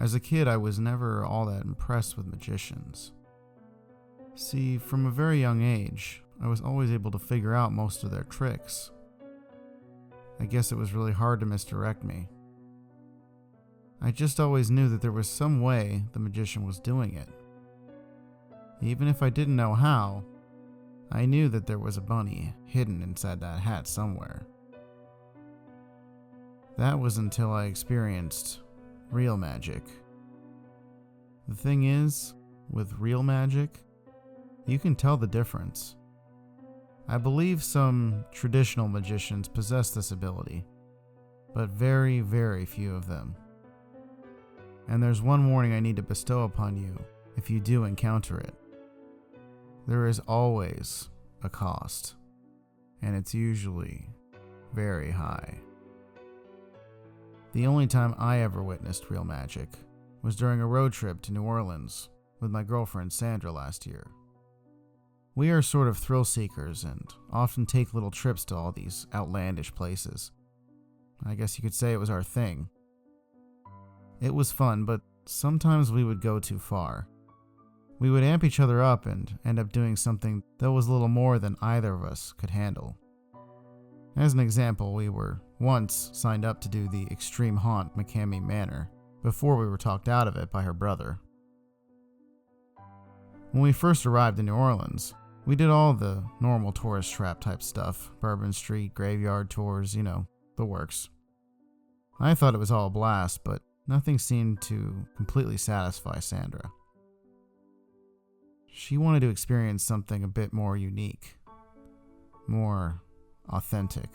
As a kid, I was never all that impressed with magicians. See, from a very young age, I was always able to figure out most of their tricks. I guess it was really hard to misdirect me. I just always knew that there was some way the magician was doing it. Even if I didn't know how, I knew that there was a bunny hidden inside that hat somewhere. That was until I experienced real magic. The thing is, with real magic, you can tell the difference. I believe some traditional magicians possess this ability, but very, very few of them. And there's one warning I need to bestow upon you if you do encounter it. There is always a cost, and it's usually very high. The only time I ever witnessed real magic was during a road trip to New Orleans with my girlfriend Sandra last year. We are sort of thrill seekers and often take little trips to all these outlandish places. I guess you could say it was our thing. It was fun, but sometimes we would go too far. We would amp each other up and end up doing something that was a little more than either of us could handle. As an example, we were once signed up to do the extreme haunt McCamey Manor before we were talked out of it by her brother. When we first arrived in New Orleans, we did all the normal tourist trap type stuff, Bourbon Street, graveyard tours, the works. I thought it was all a blast, but nothing seemed to completely satisfy Sandra. She wanted to experience something a bit more unique, more authentic.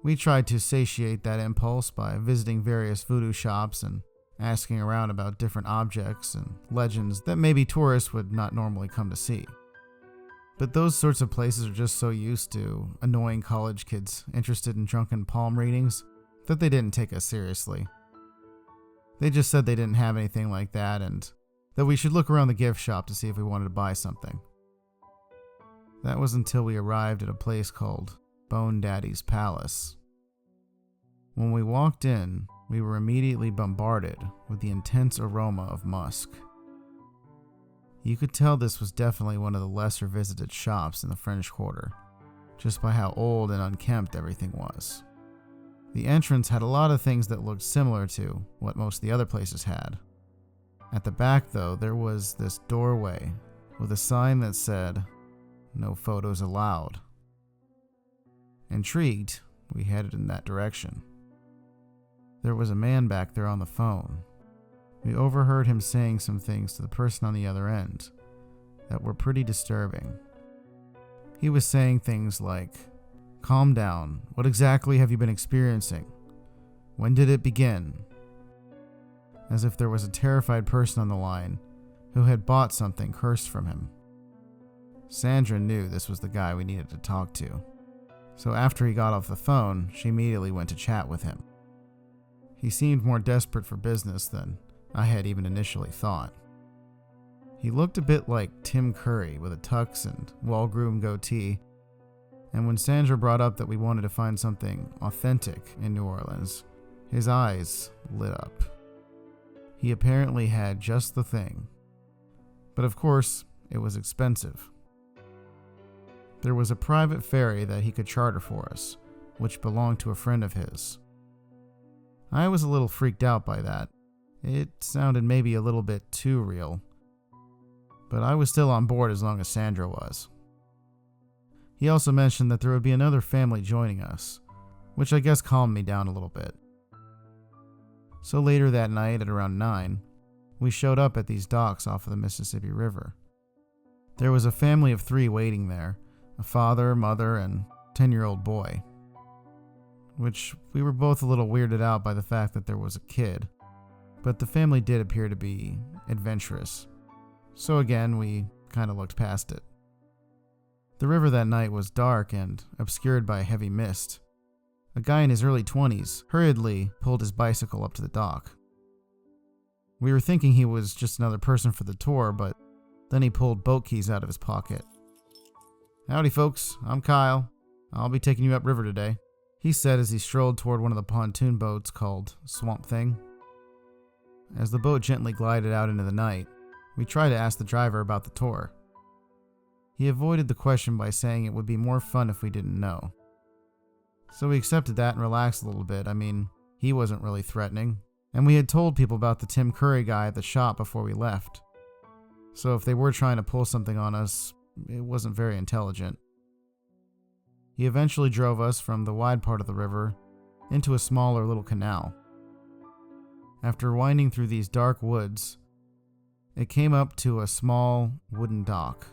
We tried to satiate that impulse by visiting various voodoo shops and asking around about different objects and legends that maybe tourists would not normally come to see. But those sorts of places are just so used to annoying college kids interested in drunken palm readings that they didn't take us seriously. They just said they didn't have anything like that and that we should look around the gift shop to see if we wanted to buy something. That was until we arrived at a place called Bone Daddy's Palace. When we walked in, we were immediately bombarded with the intense aroma of musk. You could tell this was definitely one of the lesser visited shops in the French Quarter, just by how old and unkempt everything was. The entrance had a lot of things that looked similar to what most of the other places had. At the back, though, there was this doorway with a sign that said, "No photos allowed." Intrigued, we headed in that direction. There was a man back there on the phone. We overheard him saying some things to the person on the other end that were pretty disturbing. He was saying things like, "Calm down. What exactly have you been experiencing? When did it begin?" As if there was a terrified person on the line who had bought something cursed from him. Sandra knew this was the guy we needed to talk to. So after he got off the phone, she immediately went to chat with him. He seemed more desperate for business than I had even initially thought. He looked a bit like Tim Curry with a tux and well-groomed goatee, and when Sandra brought up that we wanted to find something authentic in New Orleans, his eyes lit up. He apparently had just the thing. But of course, it was expensive. There was a private ferry that he could charter for us, which belonged to a friend of his. I was a little freaked out by that. It sounded maybe a little bit too real. But I was still on board as long as Sandra was. He also mentioned that there would be another family joining us, which I guess calmed me down a little bit. So later that night at around 9, we showed up at these docks off of the Mississippi River. There was a family of 3 waiting there, a father, mother, and 10-year-old boy. Which we were both a little weirded out by the fact that there was a kid, but the family did appear to be adventurous. So again, we kind of looked past it. The river that night was dark and obscured by a heavy mist. A guy in his early 20s hurriedly pulled his bicycle up to the dock. We were thinking he was just another person for the tour, but then he pulled boat keys out of his pocket. "Howdy folks, I'm Kyle. I'll be taking you upriver today," he said as he strolled toward one of the pontoon boats called Swamp Thing. As the boat gently glided out into the night, we tried to ask the driver about the tour. He avoided the question by saying it would be more fun if we didn't know. So we accepted that and relaxed a little bit. I mean, he wasn't really threatening, and we had told people about the Tim Curry guy at the shop before we left. So if they were trying to pull something on us, it wasn't very intelligent. He eventually drove us from the wide part of the river into a smaller little canal. After winding through these dark woods, it came up to a small wooden dock,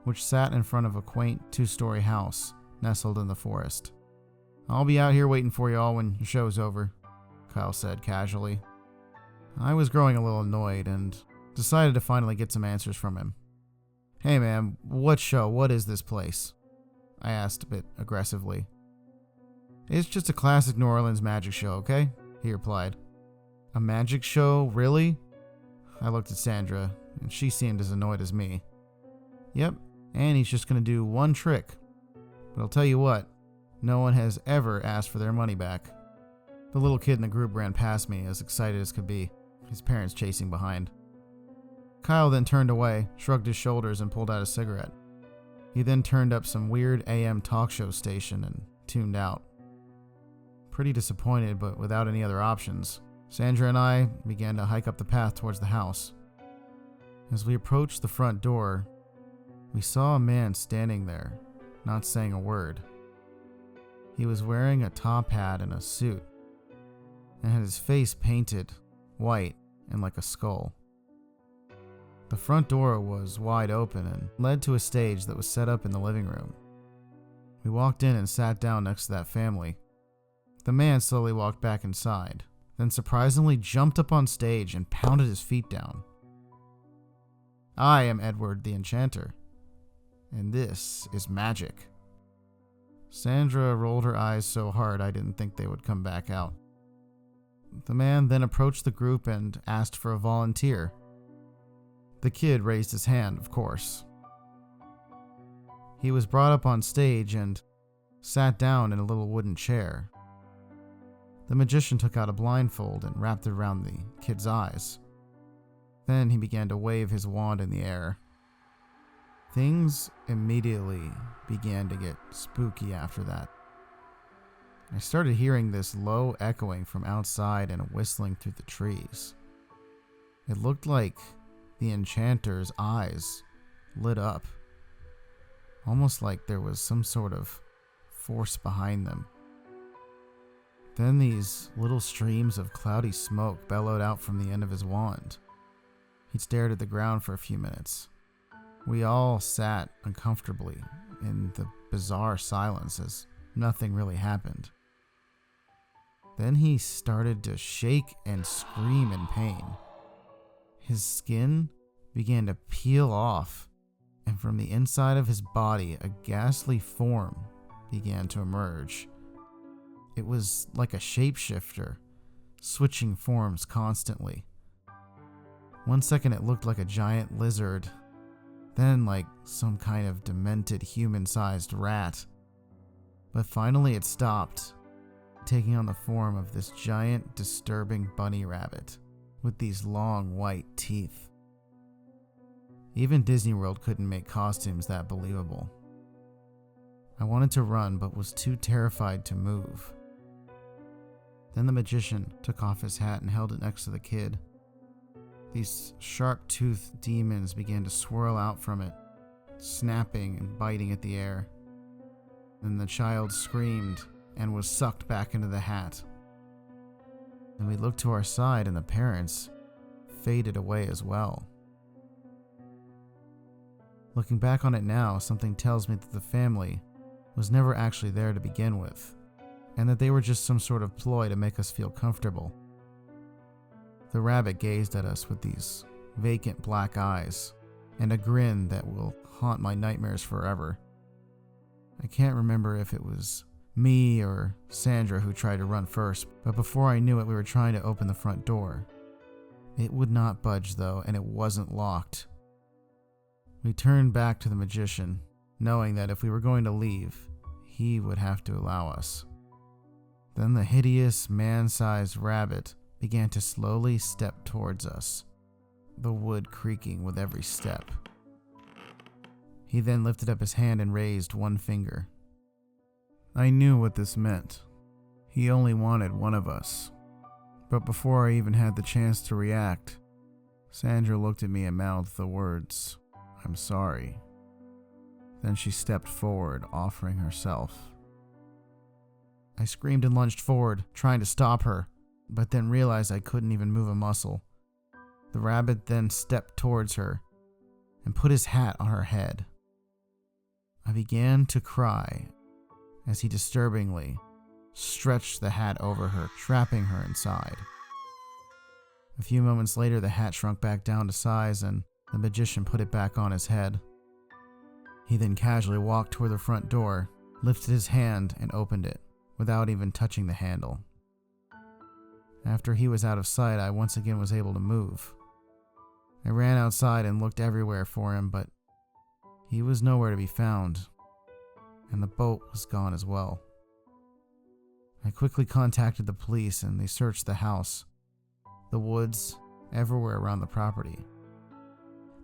which sat in front of a quaint 2-story house nestled in the forest. "I'll be out here waiting for you all when your show's over," Kyle said casually. I was growing a little annoyed and decided to finally get some answers from him. "Hey man, what show? What is this place?" I asked a bit aggressively. "It's just a classic New Orleans magic show, okay?" he replied. "A magic show? Really?" I looked at Sandra, and she seemed as annoyed as me. "Yep, and he's just going to do one trick. But I'll tell you what, no one has ever asked for their money back." The little kid in the group ran past me, as excited as could be, his parents chasing behind. Kyle then turned away, shrugged his shoulders, and pulled out a cigarette. He then turned up some weird AM talk show station and tuned out. Pretty disappointed, but without any other options, Sandra and I began to hike up the path towards the house. As we approached the front door, we saw a man standing there, not saying a word. He was wearing a top hat and a suit, and had his face painted white and like a skull. The front door was wide open and led to a stage that was set up in the living room. We walked in and sat down next to that family. The man slowly walked back inside, then surprisingly jumped up on stage and pounded his feet down. "I am Edward the Enchanter, and this is magic." Sandra rolled her eyes so hard I didn't think they would come back out. The man then approached the group and asked for a volunteer. The kid raised his hand, of course. He was brought up on stage and sat down in a little wooden chair. The magician took out a blindfold and wrapped it around the kid's eyes. Then he began to wave his wand in the air. Things immediately began to get spooky after that. I started hearing this low echoing from outside and whistling through the trees. It looked like the enchanter's eyes lit up, almost like there was some sort of force behind them. Then these little streams of cloudy smoke bellowed out from the end of his wand. He stared at the ground for a few minutes. We all sat uncomfortably in the bizarre silence as nothing really happened. Then he started to shake and scream in pain. His skin began to peel off, and from the inside of his body, a ghastly form began to emerge. It was like a shapeshifter, switching forms constantly. One second it looked like a giant lizard, then like some kind of demented human-sized rat. But finally it stopped, taking on the form of this giant, disturbing bunny rabbit with these long white teeth. Even Disney World couldn't make costumes that believable. I wanted to run, but was too terrified to move. Then the magician took off his hat and held it next to the kid. These sharp-toothed demons began to swirl out from it, snapping and biting at the air. Then the child screamed and was sucked back into the hat. And we looked to our side, and the parents faded away as well. Looking back on it now, something tells me that the family was never actually there to begin with, and that they were just some sort of ploy to make us feel comfortable. The rabbit gazed at us with these vacant black eyes and a grin that will haunt my nightmares forever. I can't remember if it was me or Sandra who tried to run first, but before I knew it, we were trying to open the front door. It would not budge though, and it wasn't locked. We turned back to the magician, knowing that if we were going to leave, he would have to allow us. Then the hideous man-sized rabbit began to slowly step towards us, the wood creaking with every step. He then lifted up his hand and raised one finger. I knew what this meant. He only wanted one of us. But before I even had the chance to react, Sandra looked at me and mouthed the words, "I'm sorry." Then she stepped forward, offering herself. I screamed and lunged forward, trying to stop her, but then realized I couldn't even move a muscle. The rabbit then stepped towards her and put his hat on her head. I began to cry as he disturbingly stretched the hat over her, trapping her inside. A few moments later, the hat shrunk back down to size and the magician put it back on his head. He then casually walked toward the front door, lifted his hand and opened it without even touching the handle. After he was out of sight, I once again was able to move. I ran outside and looked everywhere for him, but he was nowhere to be found, and the boat was gone as well. I quickly contacted the police and they searched the house, the woods, everywhere around the property.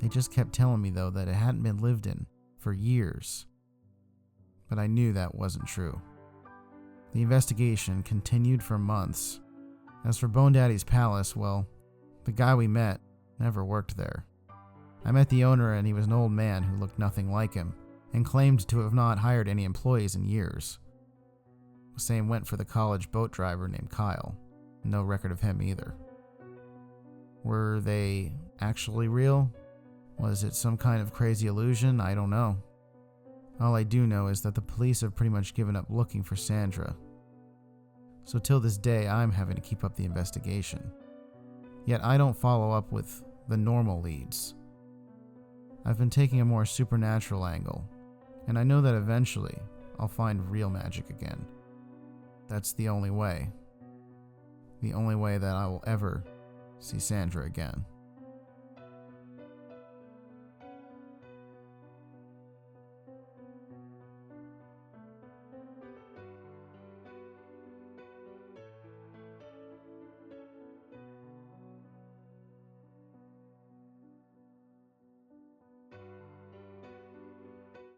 They just kept telling me, though, that it hadn't been lived in for years, but I knew that wasn't true. The investigation continued for months. As for Bone Daddy's Palace, well, the guy we met never worked there. I met the owner and he was an old man who looked nothing like him and claimed to have not hired any employees in years. The same went for the college boat driver named Kyle. No record of him either. Were they actually real? Was it some kind of crazy illusion? I don't know. All I do know is that the police have pretty much given up looking for Sandra. So till this day, I'm having to keep up the investigation. Yet I don't follow up with the normal leads. I've been taking a more supernatural angle, and I know that eventually I'll find real magic again. That's the only way. The only way that I will ever see Sandra again.